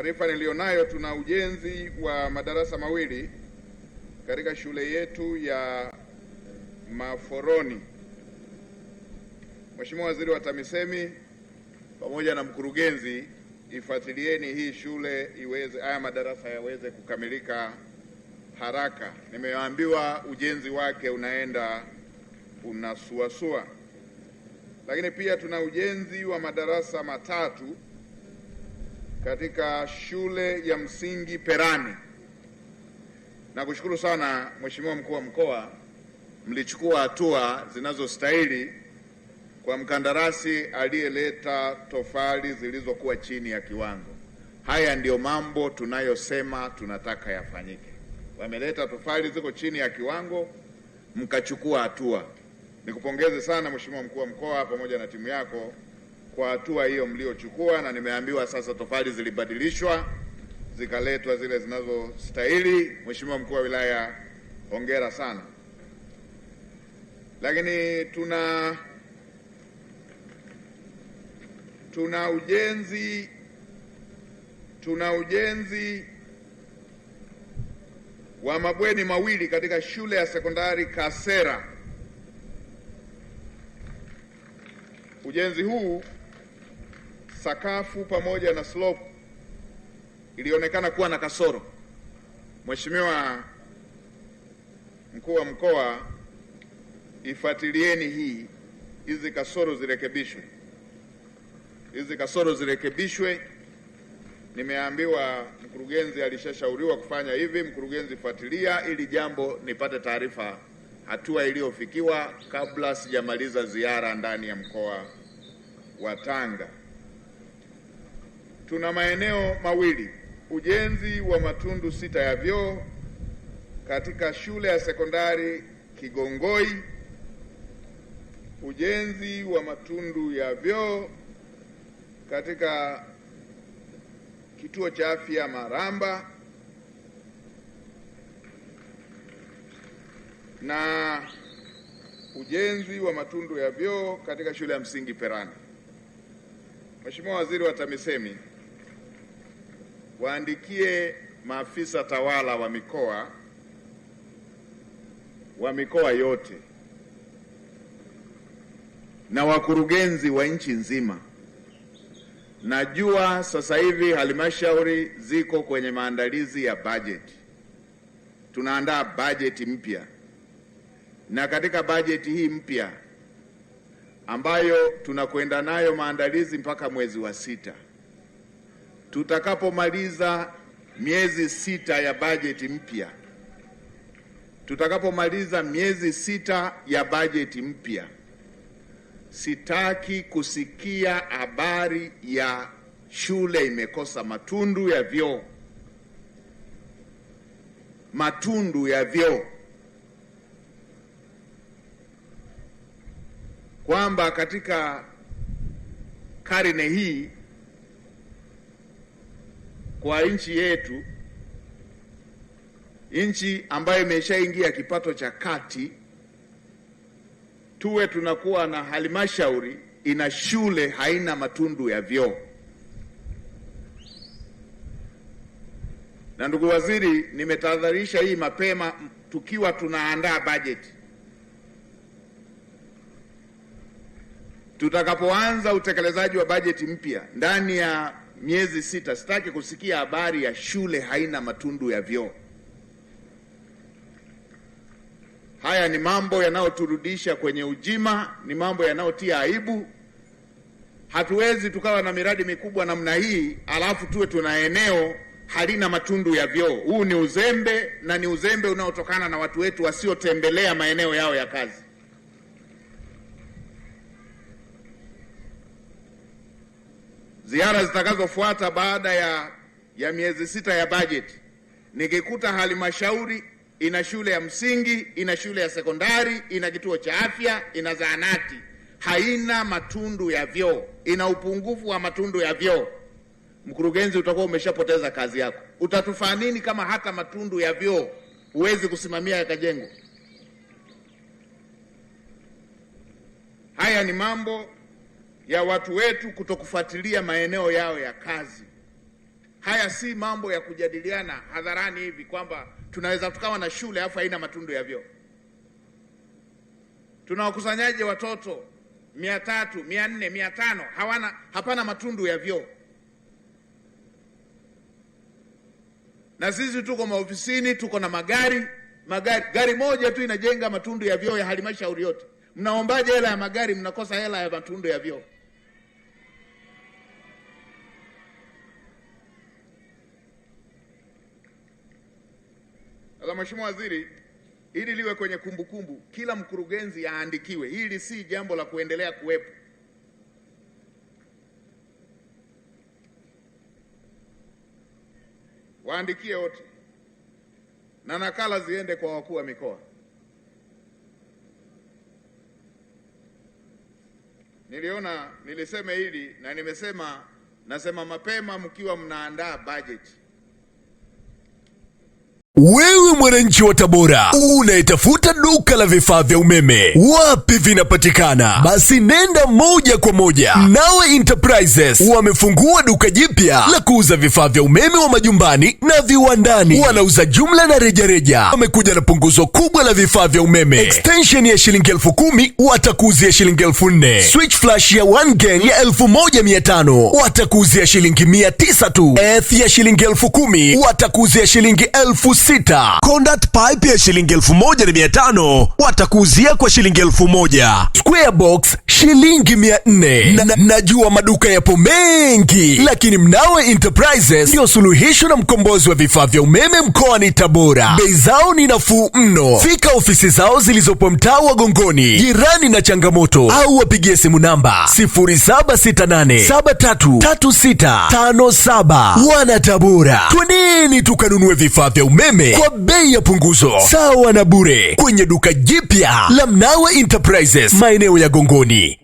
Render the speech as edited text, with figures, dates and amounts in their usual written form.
Taarifa nilionayo, tuna ujenzi wa madarasa mawili katika shule yetu ya Maforoni. Mheshimiwa Waziri wa TAMISEMI pamoja na mkurugenzi, ifuatilieni hii shule haya madarasa yaweze kukamilika haraka. Nimeambiwa ujenzi wake unasuasua. Lakini pia tuna ujenzi wa madarasa matatu katika shule ya msingi Perani. Nakushukuru sana Mheshimiwa Mkuu wa Mkoa, mlichukua hatua zinazostahili kwa mkandarasi aliyeleta tofali zilizokuwa chini ya kiwango. Haya ndiyo mambo tunayosema tunataka yafanyike. Wameleta tofali ziko chini ya kiwango, mkachukua hatua. Nikupongeze sana Mheshimiwa Mkuu wa Mkoa pamoja na timu yako kwa hatua hiyo mliochukua, na nimeambiwa sasa tofali zilibadilishwa zikaletwa zile zinazostahili. Mheshimiwa Mkuu wa Wilaya, hongera sana. Lakini tuna ujenzi wa mabweni mawili katika shule ya sekondari Kasera. Ujenzi huu, sakafu pamoja na slope ilionekana kuwa na kasoro. Mheshimiwa Mkuu wa Mkoa, ifuatilieni hizi kasoro zirekebishwe. Nimeambiwa mkurugenzi alishashauriwa kufanya hivi. Mkurugenzi, fuatilia ili jambo nipate taarifa hatua iliyofikiwa kabla sijamaliza ziara ndani ya mkoa wa Tanga. Tuna maeneo mawili: ujenzi wa matundu 6 ya vyoo katika shule ya sekondari Kigongoi, ujenzi wa matundu ya vyoo katika kituo cha afya Maramba, na ujenzi wa matundu ya vyoo katika shule ya msingi Perani. Mheshimiwa Waziri wa TAMISEMI, waandikie maafisa tawala wa mikoa yote na wakurugenzi wa nchi nzima. Najua sasa hivi halmashauri ziko kwenye maandalizi ya bajeti. Tunaandaa bajeti mpya, na katika bajeti hii mpya ambayo tunakwenda nayo maandalizi mpaka mwezi wa 6, tutakapomaliza miezi 6 ya bajeti mpya, sitaki kusikia habari ya shule imekosa matundu ya vyoo, kwamba katika karne hii kwa nchi yetu, nchi ambayo imeshaingia kipato cha kati, tuwe tunakuwa na halmashauri ina shule haina matundu ya vyoo. Na ndugu waziri, nimetahadharisha hii mapema tukiwa tunaandaa bajeti. Tutakapoanza utekelezaji wa bajeti mpya ndani ya miezi 6, sitaki kusikia habari ya shule haina matundu ya vyoo. Haya ni mambo yanayoturudisha kwenye ujima, ni mambo yanayotia aibu. Hatuwezi tukawa na miradi mikubwa namna hii alafu tuwe tuna eneo halina matundu ya vyoo. Huu ni uzembe, na ni uzembe unaotokana na watu wetu wasiotembelea maeneo yao ya kazi. Ziara zitakazofuata baada ya miezi 6 ya bajeti, nikikuta halmashauri ina shule ya msingi, ina shule ya sekondari, ina kituo cha afya, ina zahanati, haina matundu ya vyoo, ina upungufu wa matundu ya vyoo, mkurugenzi, utakuwa umeshapoteza kazi yako. Utatufaa nini kama hata matundu ya vyoo huwezi kusimamia yakajengwa? Haya ni mambo ya watu wetu kutokufuatilia maeneo yao ya kazi. Haya si mambo ya kujadiliana hadharani hivi kwamba tunaweza tukawa na shule afu haina matundu ya vyoo. Tunawakusanyaje watoto 300, 400, 500 hapana matundu ya vyoo? Na sisi tuko maofisini, tuko na gari moja tu inajenga matundu ya vyoo ya halmashauri yote. Mnaombaje hela ya magari, mnakosa hela ya matundu ya vyoo? Sasa Mheshimiwa Waziri, ili liwe kwenye kumbukumbu, kila mkurugenzi aandikiwe. Hili si jambo la kuendelea kuwepo. Waandikie wote na nakala ziende kwa wakuu wa mikoa. Nilisema hili na nasema mapema mkiwa mnaandaa bajeti. Wewe mwananchi wa Tabora, unayetafuta duka la vifaa vya umeme, wapi vinapatikana? Basi nenda moja kwa moja Mnawe Enterprises. Wamefungua duka jipya la kuuza vifaa vya umeme wa majumbani na viwandani. Wanauza jumla na rejareja. Wamekuja na punguzo kubwa la vifaa vya umeme. Extension ya shilingi 10,000 watakuuzia shilingi 4,000. Switch flash ya 1 gang ya 1,500 watakuuzia shilingi 900 tu. Earth ya shilingi 10,000 watakuuzia shilingi 6,000. Conduit pipe ya shilingi 1,500 watakuuzia kwa shilingi 1,000. Square box shilingi 400. Najua maduka yapo mengi, lakini Mnawe Enterprises ndio suluhisho na mkombozi wa vifaa vya umeme mkoani Tabora. Bei zao ni nafuu mno. Fika ofisi zao zilizopo mtaa wa Gongoni, jirani na Changamoto, au wapigie simu namba 0768733657. Wana Tabora, twendeni tukanunue vifaa vya umeme kwa bei ya punguzo sawa na bure kwenye duka jipya la Mnawe Enterprises maeneo ya Gongoni.